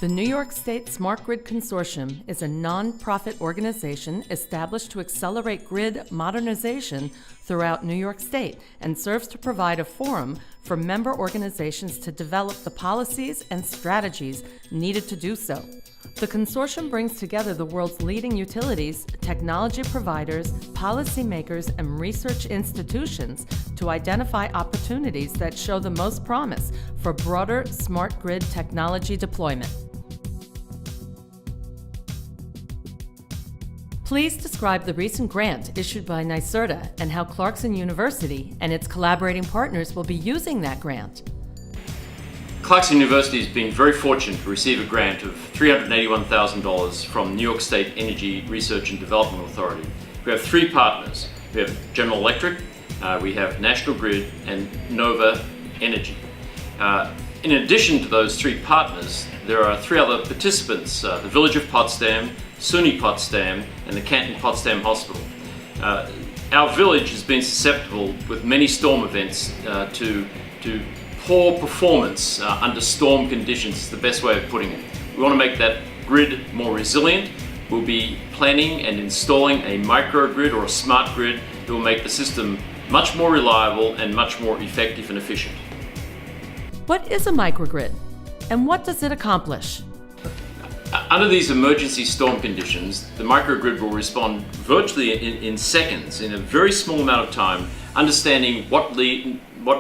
The New York State SmartGrid Consortium is a non-profit organization established to accelerate grid modernization throughout New York State and serves to provide a forum for member organizations to develop the policies and strategies needed to do so. The consortium brings together the world's leading utilities, technology providers, policymakers, and research institutions to identify opportunities that show the most promise for broader smart grid technology deployment. Please describe the recent grant issued by NYSERDA and how Clarkson University and its collaborating partners will be using that grant. Clarkson University has been very fortunate to receive a grant of $381,000 from New York State Energy Research and Development Authority. We have three partners. We have General Electric, we have National Grid, and Nova Energy. In addition to those three partners, there are three other participants, the Village of Potsdam, SUNY Potsdam, and the Canton Potsdam Hospital. Our village has been susceptible with many storm events to poor performance under storm conditions, is the best way of putting it. We want to make that grid more resilient. We'll be planning and installing a microgrid or a smart grid that will make the system much more reliable and much more effective and efficient. What is a microgrid, and what does it accomplish? Under these emergency storm conditions, the microgrid will respond virtually in seconds, in a very small amount of time, understanding what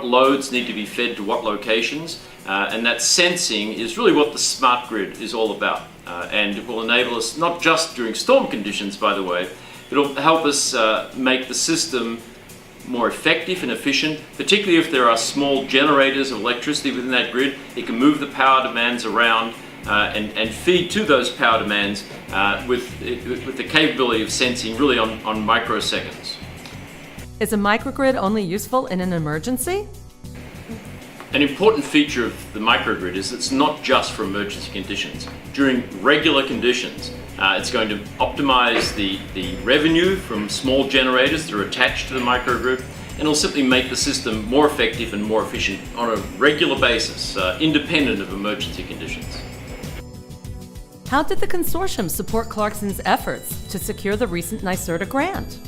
loads need to be fed to what locations, and that sensing is really what the smart grid is all about. And it will enable us, not just during storm conditions, by the way, it'll help us make the system more effective and efficient, particularly if there are small generators of electricity within that grid. It can move the power demands around and feed to those power demands with the capability of sensing really on microseconds. Is a microgrid only useful in an emergency? An important feature of the microgrid is it's not just for emergency conditions. During regular conditions, it's going to optimize the revenue from small generators that are attached to the microgrid, and it'll simply make the system more effective and more efficient on a regular basis, independent of emergency conditions. How did the consortium support Clarkson's efforts to secure the recent NYSERDA grant?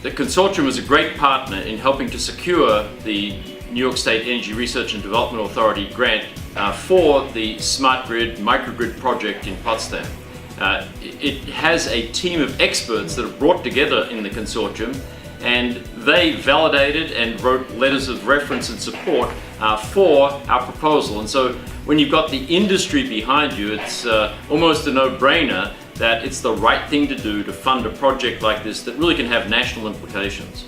The consortium was a great partner in helping to secure the New York State Energy Research and Development Authority grant for the Smart Grid microgrid project in Potsdam. It has a team of experts that are brought together in the consortium, and they validated and wrote letters of reference and support for our proposal. And so when you've got the industry behind you, it's almost a no-brainer that it's the right thing to do to fund a project like this that really can have national implications.